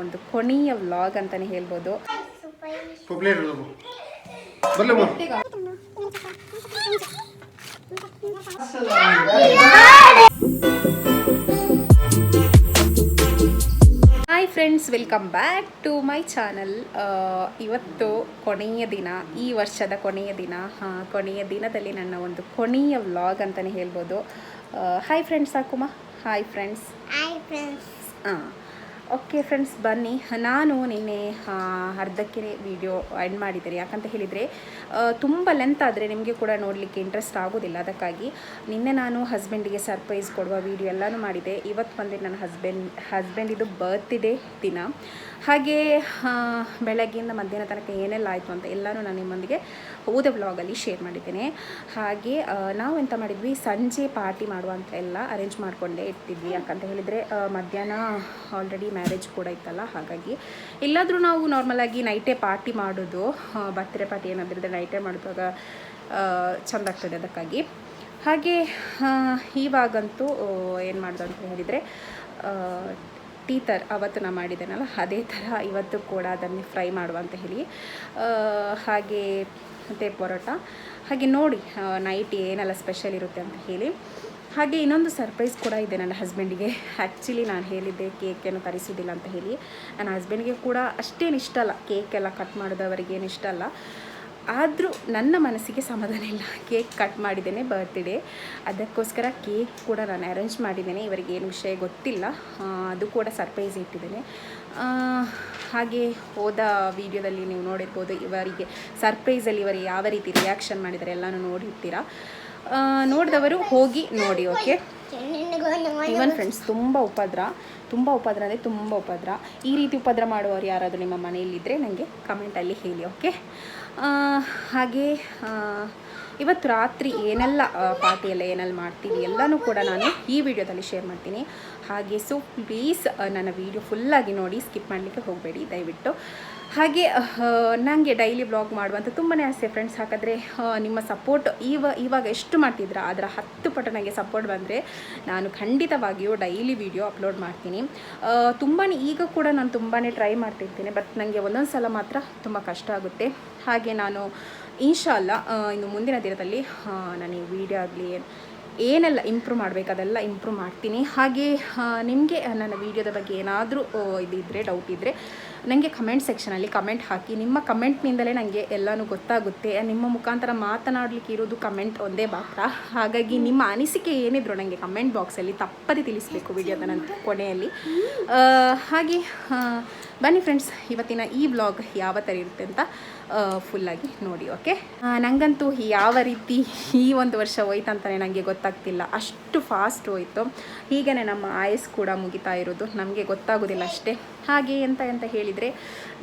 ಒಂದು ಕೊನೆಯ ವ್ಲಾಗ್ ಅಂತಾನೆ ಹೇಳ್ಬೋದು. Hi friends, welcome back to my channel. ಇವತ್ತು ಕೊನೆಯ ದಿನ, ಈ ವರ್ಷದ ಕೊನೆಯ ದಿನ. ಕೊನೆಯ ದಿನದಲ್ಲಿ ನನ್ನ ಒಂದು ಕೊನೆಯ ವ್ಲಾಗ್ ಅಂತಲೇ ಹೇಳ್ಬೋದು. ಹಾಯ್ ಫ್ರೆಂಡ್ಸ್ ಸಾಕುಮಾ. Hi friends. ಓಕೆ ಫ್ರೆಂಡ್ಸ್, ಬನ್ನಿ. ನಾನು ನಿನ್ನೆ ಅರ್ಧಕ್ಕೆ ವಿಡಿಯೋ ಎಂಡ್ ಮಾಡಿದ್ದೇನೆ. ಯಾಕಂತ ಹೇಳಿದರೆ ತುಂಬ ಲೆಂತ್ ಆದರೆ ನಿಮಗೆ ಕೂಡ ನೋಡಲಿಕ್ಕೆ ಇಂಟ್ರೆಸ್ಟ್ ಆಗೋದಿಲ್ಲ. ಅದಕ್ಕಾಗಿ ನಿನ್ನೆ ನಾನು ಹಸ್ಬೆಂಡಿಗೆ ಸರ್ಪ್ರೈಸ್ ಕೊಡುವ ವಿಡಿಯೋ ಎಲ್ಲನೂ ಮಾಡಿದೆ. ಇವತ್ತು ಬಂದು ನನ್ನ ಹಸ್ಬೆಂಡಿದು ಬರ್ತ್ಡೇ ದಿನ. ಹಾಗೆ ಬೆಳಗ್ಗೆಯಿಂದ ಮಧ್ಯಾಹ್ನ ತನಕ ಏನೆಲ್ಲ ಆಯಿತು ಅಂತ ಎಲ್ಲನೂ ನಾನು ನಿಮ್ಮೊಂದಿಗೆ ಹೋದ ವ್ಲಾಗಲ್ಲಿ ಶೇರ್ ಮಾಡಿದ್ದೇನೆ. ಹಾಗೆ ನಾವು ಎಂತ ಮಾಡಿದ್ವಿ, ಸಂಜೆ ಪಾರ್ಟಿ ಮಾಡುವಂಥ ಎಲ್ಲ ಅರೇಂಜ್ ಮಾಡಿಕೊಂಡೇ ಇಟ್ಟಿದ್ವಿ. ಯಾಕಂತ ಹೇಳಿದರೆ ಮಧ್ಯಾಹ್ನ ಆಲ್ರೆಡಿ ಮ್ಯಾರೇಜ್ ಕೂಡ ಇತ್ತಲ್ಲ, ಹಾಗಾಗಿ ಇಲ್ಲಾದರೂ ನಾವು ನಾರ್ಮಲಾಗಿ ನೈಟೇ ಪಾರ್ಟಿ ಮಾಡೋದು. ಬರ್ತ್ಡೇ ಪಾರ್ಟಿ ಏನಾದರೂ ಇದ್ದರೆ ನೈಟೇ ಮಾಡಿದಾಗ ಚೆಂದ ಆಗ್ತದೆ. ಅದಕ್ಕಾಗಿ ಹಾಗೆ ಇವಾಗಂತೂ ಏನು ಮಾಡೋದು ಅಂತ ಹೇಳಿದರೆ ಟೀತರ್ ಅವತ್ತು ನಾನು ಮಾಡಿದ್ದೇನಲ್ಲ, ಅದೇ ಥರ ಇವತ್ತು ಕೂಡ ಅದನ್ನೇ ಫ್ರೈ ಮಾಡುವಂತ ಹೇಳಿ. ಹಾಗೆ ಮತ್ತು ಪರೋಟ. ಹಾಗೆ ನೋಡಿ ನೈಟ್ ಏನೆಲ್ಲ ಸ್ಪೆಷಲ್ ಇರುತ್ತೆ ಅಂತ ಹೇಳಿ. ಹಾಗೆ ಇನ್ನೊಂದು ಸರ್ಪ್ರೈಸ್ ಕೂಡ ಇದೆ ನನ್ನ ಹಸ್ಬೆಂಡಿಗೆ. ಆ್ಯಕ್ಚುಲಿ ನಾನು ಹೇಳಿದ್ದೆ ಕೇಕೇನು ತರಿಸೋದಿಲ್ಲ ಅಂತ ಹೇಳಿ. ನನ್ನ ಹಸ್ಬೆಂಡಿಗೆ ಕೂಡ ಅಷ್ಟೇನು ಇಷ್ಟ ಅಲ್ಲ, ಕೇಕೆಲ್ಲ ಕಟ್ ಮಾಡೋದವರಿಗೇನು ಇಷ್ಟ ಅಲ್ಲ. ಆದರೂ ನನ್ನ ಮನಸ್ಸಿಗೆ ಸಮಾಧಾನ ಇಲ್ಲ. ಕೇಕ್ ಕಟ್ ಮಾಡಿದ್ದೇನೆ ಬರ್ತ್ಡೇ, ಅದಕ್ಕೋಸ್ಕರ ಕೇಕ್ ಕೂಡ ನಾನು ಅರೇಂಜ್ ಮಾಡಿದ್ದೇನೆ. ಇವರಿಗೇನು ವಿಷಯ ಗೊತ್ತಿಲ್ಲ, ಅದು ಕೂಡ ಸರ್ಪ್ರೈಸ್ ಇಟ್ಟಿದ್ದೇನೆ. ಹಾಗೆ ಹೋದ ವಿಡಿಯೋದಲ್ಲಿ ನೀವು ನೋಡಿರ್ಬೋದು, ಇವರಿಗೆ ಸರ್ಪ್ರೈಸಲ್ಲಿ ಇವರು ಯಾವ ರೀತಿ ರಿಯಾಕ್ಷನ್ ಮಾಡಿದ್ದಾರೆ ಎಲ್ಲನೂ ನೋಡಿರ್ತೀರಾ. ನೋಡಿದವರು ಹೋಗಿ ನೋಡಿ. ಓಕೆ. ಇವನ್ ಫ್ರೆಂಡ್ಸ್, ತುಂಬ ಉಪದ್ರ ಅಂದರೆ ತುಂಬ ಉಪದ್ರ. ಈ ರೀತಿ ಉಪದ್ರ ಮಾಡುವವರು ಯಾರಾದರೂ ನಿಮ್ಮ ಮನೆಯಲ್ಲಿದ್ದರೆ ನನಗೆ ಕಮೆಂಟಲ್ಲಿ ಹೇಳಿ. ಓಕೆ. ಹಾಗೆ ಇವತ್ತು ರಾತ್ರಿ ಏನೆಲ್ಲ ಪಾರ್ಟಿಯೆಲ್ಲ ಏನೆಲ್ಲ ಮಾಡ್ತೀವಿ ಎಲ್ಲನೂ ಕೂಡ ನಾನು ಈ ವಿಡಿಯೋದಲ್ಲಿ ಶೇರ್ ಮಾಡ್ತೀನಿ. ಹಾಗೆ ಸೊ ಪ್ಲೀಸ್ ನನ್ನ ವಿಡಿಯೋ ಫುಲ್ಲಾಗಿ ನೋಡಿ, ಸ್ಕಿಪ್ ಮಾಡಲಿಕ್ಕೆ ಹೋಗಬೇಡಿ ದಯವಿಟ್ಟು. ಹಾಗೆ ನನಗೆ ಡೈಲಿ ವ್ಲಾಗ್ ಮಾಡುವಂಥ ತುಂಬಾ ಆಸೆ ಫ್ರೆಂಡ್ಸ್. ಹಾಗಾದರೆ ನಿಮ್ಮ ಸಪೋರ್ಟ್ ಇವಾಗ ಎಷ್ಟು ಮಾಡ್ತಿದ್ರ ಅದರ 10 ಪಟ್ಟು ನನಗೆ ಸಪೋರ್ಟ್ ಬಂದರೆ ನಾನು ಖಂಡಿತವಾಗಿಯೂ ಡೈಲಿ ವಿಡಿಯೋ ಅಪ್ಲೋಡ್ ಮಾಡ್ತೀನಿ. ಈಗ ಕೂಡ ನಾನು ತುಂಬಾ ಟ್ರೈ ಮಾಡ್ತಿರ್ತೀನಿ, ಬಟ್ ನನಗೆ ಒಂದೊಂದು ಸಲ ಮಾತ್ರ ತುಂಬ ಕಷ್ಟ ಆಗುತ್ತೆ. ಹಾಗೆ ನಾನು ಇನ್ಶಾಲ್ಲ ಇನ್ನು ಮುಂದಿನ ದಿನದಲ್ಲಿ ನಾನು ಈ ವಿಡಿಯೋ ಆಗಲಿ ಏನೆಲ್ಲ ಇಂಪ್ರೂವ್ ಮಾಡಬೇಕು ಅದೆಲ್ಲ ಇಂಪ್ರೂವ್ ಮಾಡ್ತೀನಿ. ಹಾಗೆ ನಿಮಗೆ ನನ್ನ ವೀಡಿಯೋದ ಬಗ್ಗೆ ಏನಾದರೂ ಇದಿದ್ದರೆ, ಡೌಟ್ ಇದ್ದರೆ ನನಗೆ ಕಮೆಂಟ್ ಸೆಕ್ಷನಲ್ಲಿ ಕಮೆಂಟ್ ಹಾಕಿ. ನಿಮ್ಮ ಕಮೆಂಟ್ನಿಂದಲೇ ನನಗೆ ಎಲ್ಲನೂ ಗೊತ್ತಾಗುತ್ತೆ. ನಿಮ್ಮ ಮುಖಾಂತರ ಮಾತನಾಡಲಿಕ್ಕೆ ಇರೋದು ಕಮೆಂಟ್ ಒಂದೇ ಮಾತ್ರ. ಹಾಗಾಗಿ ನಿಮ್ಮ ಅನಿಸಿಕೆ ಏನಿದ್ರು ನನಗೆ ಕಮೆಂಟ್ ಬಾಕ್ಸಲ್ಲಿ ತಪ್ಪದೇ ತಿಳಿಸಬೇಕು ವಿಡಿಯೋದ ನಂತರ ಕೊನೆಯಲ್ಲಿ. ಹಾಗೆ ಬನ್ನಿ ಫ್ರೆಂಡ್ಸ್, ಇವತ್ತಿನ ಈ ವ್ಲಾಗ್ ಯಾವ ಥರ ಇರುತ್ತೆ ಅಂತ ಫುಲ್ಲಾಗಿ ನೋಡಿ. ಓಕೆ. ನನಗಂತೂ ಯಾವ ರೀತಿ ಈ ಒಂದು ವರ್ಷ ಹೋಯ್ತು ಅಂತಲೇ ನನಗೆ ಗೊತ್ತಾಗ್ತಿಲ್ಲ, ಅಷ್ಟು ಫಾಸ್ಟ್ ಹೋಯಿತು. ಹೀಗೇ ನಮ್ಮ ಆಯಸ್ ಕೂಡ ಮುಗಿತಾ ಇರೋದು, ನಮಗೆ ಗೊತ್ತಾಗೋದಿಲ್ಲ ಅಷ್ಟೇ. ಹಾಗೆ ಎಂತ ಹೇಳಿದರೆ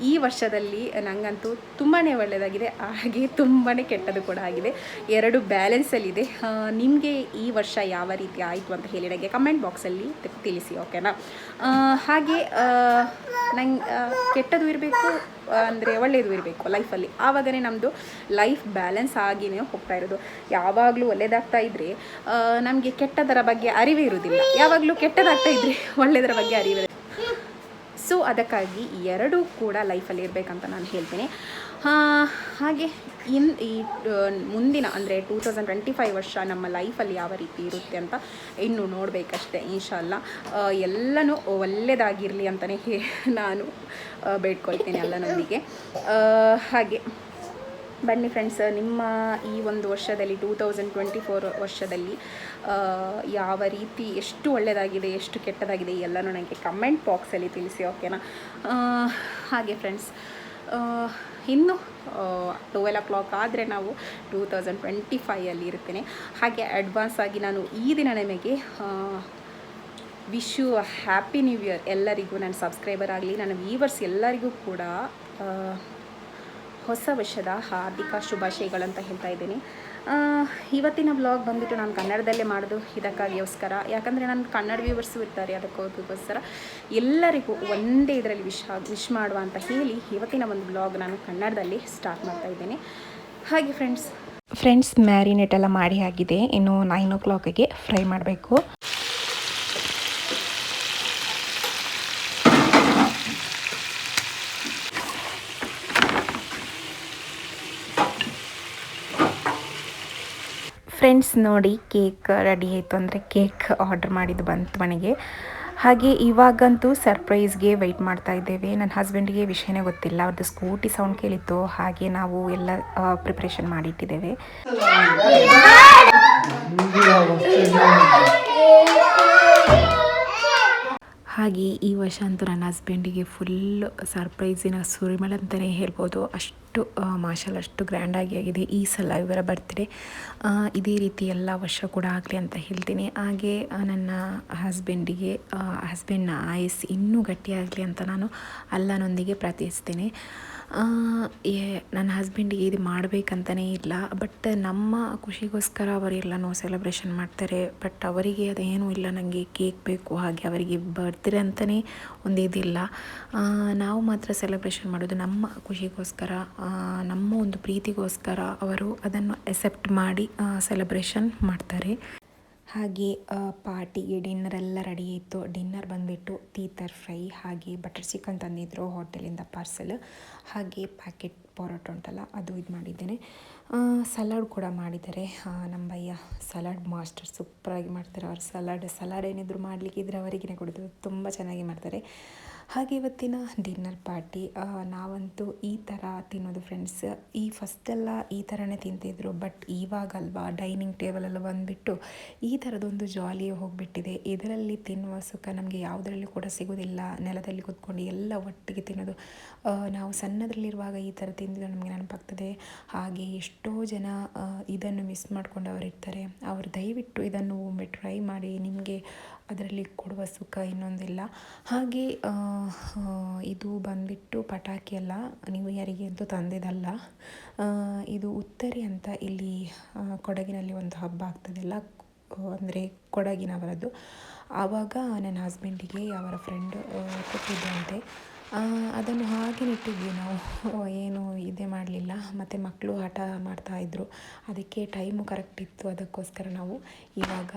ಈ ವರ್ಷದಲ್ಲಿ ನನಗಂತೂ ತುಂಬಾ ಒಳ್ಳೆಯದಾಗಿದೆ, ಹಾಗೆ ತುಂಬಾ ಕೆಟ್ಟದ್ದು ಕೂಡ ಆಗಿದೆ. ಎರಡು ಬ್ಯಾಲೆನ್ಸಲ್ಲಿದೆ. ನಿಮಗೆ ಈ ವರ್ಷ ಯಾವ ರೀತಿ ಆಯಿತು ಅಂತ ಹೇಳಿ ನನಗೆ ಕಮೆಂಟ್ ಬಾಕ್ಸಲ್ಲಿ ತಿಳಿಸಿ. ಓಕೆನಾ. ಹಾಗೆ ನಂಗೆ ಕೆಟ್ಟದ್ದು ಇರಬೇಕು ಅಂದರೆ ಒಳ್ಳೆಯದು ಇರಬೇಕು ಲೈಫಲ್ಲಿ, ಆವಾಗನೇ ನಮ್ಮದು ಲೈಫ್ ಬ್ಯಾಲೆನ್ಸ್ ಆಗಿಯೇ ಹೋಗ್ತಾ ಇರೋದು. ಯಾವಾಗಲೂ ಒಳ್ಳೆಯದಾಗ್ತಾ ಇದ್ದರೆ ನಮಗೆ ಕೆಟ್ಟದರ ಬಗ್ಗೆ ಅರಿವೇ ಇರೋದಿಲ್ಲ, ಯಾವಾಗಲೂ ಕೆಟ್ಟದಾಗ್ತಾ ಇದ್ದರೆ ಒಳ್ಳೆಯದರ ಬಗ್ಗೆ ಅರಿವಿದೆ. ಸೊ ಅದಕ್ಕಾಗಿ ಎರಡೂ ಕೂಡ ಲೈಫಲ್ಲಿ ಇರಬೇಕಂತ ನಾನು ಹೇಳ್ತೀನಿ. ಹಾಗೆ ಈ ಮುಂದಿನ ಅಂದರೆ 2025 ವರ್ಷ ನಮ್ಮ ಲೈಫಲ್ಲಿ ಯಾವ ರೀತಿ ಇರುತ್ತೆ ಅಂತ ಇನ್ನೂ ನೋಡಬೇಕಷ್ಟೆ. ಇನ್ಶಾಲ್ಲ ಎಲ್ಲನೂ ಒಳ್ಳೆಯದಾಗಿರಲಿ ಅಂತಲೇ ನಾನು ಬೇಡ್ಕೊಳ್ತೇನೆ ಎಲ್ಲನೊಂದಿಗೆ. ಹಾಗೆ ಬನ್ನಿ ಫ್ರೆಂಡ್ಸ್, ನಿಮ್ಮ ಈ ಒಂದು ವರ್ಷದಲ್ಲಿ 2024 ವರ್ಷದಲ್ಲಿ ಯಾವ ರೀತಿ ಎಷ್ಟು ಒಳ್ಳೆಯದಾಗಿದೆ ಎಷ್ಟು ಕೆಟ್ಟದಾಗಿದೆ ಎಲ್ಲನೂ ನನಗೆ ಕಮೆಂಟ್ ಬಾಕ್ಸಲ್ಲಿ ತಿಳಿಸಿ. ಓಕೆನಾ. ಹಾಗೆ ಫ್ರೆಂಡ್ಸ್, ಇನ್ನು 12 o'clock ಆದರೆ ನಾವು 2025 ಇರ್ತೇನೆ. ಹಾಗೆ ಅಡ್ವಾನ್ಸ್ ಆಗಿ ನಾನು ಈ ದಿನ ನಿಮಗೆ wish you happy new year ಎಲ್ಲರಿಗೂ. ನನ್ನ ಸಬ್ಸ್ಕ್ರೈಬರ್ ಆಗಲಿ ನನ್ನ ವ್ಯೂವರ್ಸ್ ಎಲ್ಲರಿಗೂ ಕೂಡ ಹೊಸ ವರ್ಷದ ಹಾರ್ದಿಕ ಶುಭಾಶಯಗಳಂತ ಹೇಳ್ತಾ ಇದ್ದೀನಿ. ಇವತ್ತಿನ ವ್ಲಾಗ್ ಬಂದುಬಿಟ್ಟು ನಾನು ಕನ್ನಡದಲ್ಲೇ ಮಾಡೋದು ಇದಕ್ಕಾಗಿಗೋಸ್ಕರ, ಯಾಕಂದರೆ ನನ್ನ ಕನ್ನಡ ವ್ಯೂವರ್ಸು ಇರ್ತಾರೆ, ಅದಕ್ಕೋಸ್ಕರ ಎಲ್ಲರಿಗೂ ಒಂದೇ ಇದರಲ್ಲಿ ವಿಶ್ ಮಾಡುವ ಅಂತ ಹೇಳಿ ಇವತ್ತಿನ ಒಂದು ವ್ಲಾಗ್ ನಾನು ಕನ್ನಡದಲ್ಲಿ ಸ್ಟಾರ್ಟ್ ಮಾಡ್ತಾ ಇದ್ದೇನೆ. ಹಾಗೆ ಫ್ರೆಂಡ್ಸ್ ಮ್ಯಾರಿನೇಟ್ ಎಲ್ಲ ಮಾಡಿ ಆಗಿದೆ, ಇನ್ನು 9 o'clockಗೆ ಫ್ರೈ ಮಾಡಬೇಕು. ಫ್ರೆಂಡ್ಸ್ ನೋಡಿ ಕೇಕ್ ರೆಡಿ ಆಯಿತು, ಅಂದರೆ ಕೇಕ್ ಆರ್ಡ್ರ್ ಮಾಡಿದ್ದು ಬಂತು ಮನೆಗೆ. ಹಾಗೆ ಇವಾಗಂತೂ ಸರ್ಪ್ರೈಸ್ಗೆ ವೆಯ್ಟ್ ಮಾಡ್ತಾ ಇದ್ದೇವೆ. ನನ್ನ ಹಸ್ಬೆಂಡಿಗೆ ವಿಷಯನೇ ಗೊತ್ತಿಲ್ಲ, ಅವ್ರದ್ದು ಸ್ಕೂಟಿ ಸೌಂಡ್ ಕೇಳಿತ್ತು. ಹಾಗೆ ನಾವು ಎಲ್ಲ ಪ್ರಿಪ್ರೇಷನ್ ಮಾಡಿಟ್ಟಿದ್ದೇವೆ. ಹಾಗೆ ಈ ವರ್ಷ ಅಂತೂ ನನ್ನ ಹಸ್ಬೆಂಡಿಗೆ ಫುಲ್ ಸರ್ಪ್ರೈಸಿನ ಸುರಿಮಳೆ ಅಂತಲೇ ಹೇಳ್ಬೋದು. ಅಷ್ಟು ಮಾಷಲ್ ಅಷ್ಟು ಗ್ರ್ಯಾಂಡಾಗಿ ಆಗಿದೆ ಈ ಸಲ ಇವರ ಬರ್ತ್ಡೇ. ಇದೇ ರೀತಿ ಎಲ್ಲ ವರ್ಷ ಕೂಡ ಆಗಲಿ ಅಂತ ಹೇಳ್ತೀನಿ. ಹಾಗೆ ನನ್ನ ಹಸ್ಬೆಂಡ್ನ ಆಯಸ್ಸು ಇನ್ನೂ ಗಟ್ಟಿಯಾಗಲಿ ಅಂತ ನಾನು ಅಲ್ಲನೊಂದಿಗೆ ಪ್ರಾರ್ಥಿಸ್ತೇನೆ. ನನ್ನ ಹಸ್ಬೆಂಡಿಗೆ ಇದು ಮಾಡಬೇಕಂತಲೇ ಇಲ್ಲ, ಬಟ್ ನಮ್ಮ ಖುಷಿಗೋಸ್ಕರ ಅವರೆಲ್ಲನೂ ಸೆಲೆಬ್ರೇಷನ್ ಮಾಡ್ತಾರೆ. ಬಟ್ ಅವರಿಗೆ ಅದೇನೂ ಇಲ್ಲ, ನನಗೆ ಕೇಕ್ ಬೇಕು, ಹಾಗೆ ಅವರಿಗೆ ಬರ್ತ್ಡೇ ಅಂತಲೇ ಒಂದು ಇದಿಲ್ಲ. ನಾವು ಮಾತ್ರ ಸೆಲೆಬ್ರೇಷನ್ ಮಾಡೋದು ನಮ್ಮ ಖುಷಿಗೋಸ್ಕರ, ನಮ್ಮ ಒಂದು ಪ್ರೀತಿಗೋಸ್ಕರ. ಅವರು ಅದನ್ನು ಎಕ್ಸೆಪ್ಟ್ ಮಾಡಿ ಸೆಲೆಬ್ರೇಷನ್ ಮಾಡ್ತಾರೆ. ಹಾಗೆ ಪಾರ್ಟಿಗೆ ಡಿನ್ನರೆಲ್ಲ ರೆಡಿ ಇತ್ತು. ಡಿನ್ನರ್ ಬಂದುಬಿಟ್ಟು ತೀತರ್ ಫ್ರೈ, ಹಾಗೆ ಬಟರ್ ಚಿಕನ್ ತಂದಿದ್ದರು ಹೋಟೆಲಿಂದ ಪಾರ್ಸಲ್, ಹಾಗೆ ಪ್ಯಾಕೆಟ್ ಪರೋಟ ಉಂಟಲ್ಲ ಅದು ಇದು ಮಾಡಿದ್ದೇನೆ. ಸಲಾಡ್ ಕೂಡ ಮಾಡಿದ್ದಾರೆ. ನಮ್ಮ ಭಯ್ಯ ಸಲಾಡ್ ಮಾಸ್ಟರ್, ಸೂಪರಾಗಿ ಮಾಡ್ತಾರೆ ಅವರು. ಸಲಾಡ್ ಏನಿದ್ರು ಮಾಡಲಿಕ್ಕಿದ್ರೆ ಅವರಿಗೇ ಕೊಡೋದು, ತುಂಬ ಚೆನ್ನಾಗಿ ಮಾಡ್ತಾರೆ. ಹಾಗೆ ಇವತ್ತಿನ ಡಿನ್ನರ್ ಪಾರ್ಟಿ ನಾವಂತೂ ಈ ಥರ ತಿನ್ನೋದು ಫ್ರೆಂಡ್ಸ್. ಫಸ್ಟೆಲ್ಲ ಈ ಥರನೇ ತಿಂತಿದ್ರು, ಬಟ್ ಇವಾಗಲ್ವಾ ಡೈನಿಂಗ್ ಟೇಬಲೆಲ್ಲ ಬಂದುಬಿಟ್ಟು ಈ ಥರದೊಂದು ಜಾಲಿಯೇ ಹೋಗಿಬಿಟ್ಟಿದೆ. ಇದರಲ್ಲಿ ತಿನ್ನುವ ಸುಖ ನಮಗೆ ಯಾವುದರಲ್ಲಿ ಕೂಡ ಸಿಗೋದಿಲ್ಲ. ನೆಲದಲ್ಲಿ ಕೂತ್ಕೊಂಡು ಎಲ್ಲ ಒಟ್ಟಿಗೆ ತಿನ್ನೋದು. ನಾವು ಸಣ್ಣದರಲ್ಲಿರುವಾಗ ಈ ಥರ ತಿಂದಿದ್ದು ನಮಗೆ ನೆನಪಾಗ್ತದೆ. ಹಾಗೆ ಎಷ್ಟೋ ಜನ ಇದನ್ನು ಮಿಸ್ ಮಾಡ್ಕೊಂಡವರು ಇರ್ತಾರೆ. ಅವರು ದಯವಿಟ್ಟು ಇದನ್ನು ಒಮ್ಮೆ ಟ್ರೈ ಮಾಡಿ, ನಿಮಗೆ ಅದರಲ್ಲಿ ಕೊಡುವ ಸುಖ ಇನ್ನೊಂದಿಲ್ಲ. ಹಾಗೆ ಇದು ಬಂದುಬಿಟ್ಟು ಪಟಾಕಿ ಎಲ್ಲ ನ್ಯೂ ಇಯರಿಗೆ ಅಂತೂ ತಂದಿದ್ದಲ್ಲ. ಇದು ಉತ್ತರಿ ಅಂತ ಇಲ್ಲಿ ಕೊಡಗಿನಲ್ಲಿ ಒಂದು ಹಬ್ಬ ಆಗ್ತದಲ್ಲ, ಅಂದರೆ ಕೊಡಗಿನವರದ್ದು. ಆವಾಗ ನನ್ನ ಹಸ್ಬೆಂಡಿಗೆ ಅವರ ಫ್ರೆಂಡ್ ಕೊಟ್ಟಿದ್ದಂತೆ. ಅದನ್ನು ಹಾಗೆ ಇಟ್ಟಿದ್ವಿ ನಾವು, ಏನು ಇದೇ ಮಾಡಲಿಲ್ಲ. ಮತ್ತು ಮಕ್ಕಳು ಹಠ ಮಾಡ್ತಾಯಿದ್ರು, ಅದಕ್ಕೆ ಟೈಮು ಕರೆಕ್ಟ್ ಇತ್ತು. ಅದಕ್ಕೋಸ್ಕರ ನಾವು ಇವಾಗ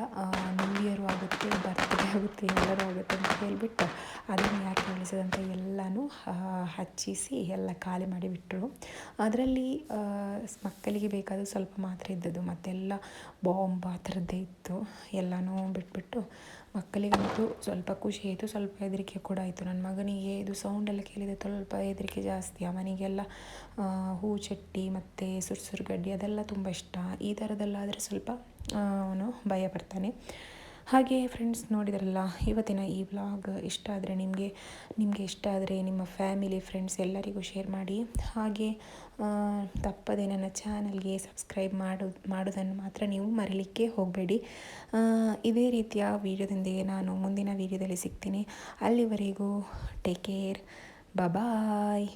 ನ್ಯೂ ಇಯರು ಆಗುತ್ತೆ, ಬರ್ತ್ಡೇ ಆಗುತ್ತೆ, ಎಲ್ಲರೂ ಆಗುತ್ತೆ ಅಂತ ಹೇಳಿಬಿಟ್ಟು ಅದನ್ನು ಯಾಕೆ ಕಳಿಸೋದಂತ ಎಲ್ಲನೂ ಹಚ್ಚಿಸಿ ಎಲ್ಲ ಖಾಲಿ ಮಾಡಿಬಿಟ್ರು. ಅದರಲ್ಲಿ ಮಕ್ಕಳಿಗೆ ಬೇಕಾದ ಸ್ವಲ್ಪ ಮಾತ್ರ ಇದ್ದದ್ದು, ಮತ್ತೆಲ್ಲ ಬಾಂಬ್ ಆ ಥರದ್ದೇ ಇತ್ತು. ಎಲ್ಲನೂ ಬಿಟ್ಬಿಟ್ಟು ಮಕ್ಕಳಿಗಂತೂ ಸ್ವಲ್ಪ ಖುಷಿ ಆಯಿತು, ಸ್ವಲ್ಪ ಹೆದರಿಕೆ ಕೂಡ ಆಯಿತು. ನನ್ನ ಮಗನಿಗೆ ಇದು ಸೌಂಡೆಲ್ಲ ಕೇಳಿದರೆ ಸ್ವಲ್ಪ ಹೆದರಿಕೆ ಜಾಸ್ತಿ. ಅವನಿಗೆಲ್ಲ ಹೂಚಟ್ಟಿ ಮತ್ತು ಸುರ್ಸುರು ಗಡ್ಡಿ ಅದೆಲ್ಲ ತುಂಬ ಇಷ್ಟ. ಈ ಥರದ್ದೆಲ್ಲಾದರೆ ಸ್ವಲ್ಪ ಅವನು ಭಯ ಪಡ್ತಾನೆ. ಹಾಗೆ ಫ್ರೆಂಡ್ಸ್ ನೋಡಿದ್ರಲ್ಲ, ಇವತ್ತಿನ ಈ ವ್ಲಾಗ್ ಇಷ್ಟ ಆದರೆ ನಿಮಗೆ ಇಷ್ಟ ಆದರೆ ನಿಮ್ಮ ಫ್ಯಾಮಿಲಿ ಫ್ರೆಂಡ್ಸ್ ಎಲ್ಲರಿಗೂ ಶೇರ್ ಮಾಡಿ. ಹಾಗೆ ತಪ್ಪದೆ ನನ್ನ ಚಾನಲ್ಗೆ ಸಬ್ಸ್ಕ್ರೈಬ್ ಮಾಡೋದನ್ನು ಮಾತ್ರ ನೀವು ಮರೀಲಿಕ್ಕೆ ಹೋಗಬೇಡಿ. ಇದೇ ರೀತಿಯ ವೀಡಿಯೋದೊಂದಿಗೆ ನಾನು ಮುಂದಿನ ವೀಡಿಯೋದಲ್ಲಿ ಸಿಗ್ತೀನಿ. ಅಲ್ಲಿವರೆಗೂ ಟೇಕ್ ಕೇರ್, ಬಾಯ್.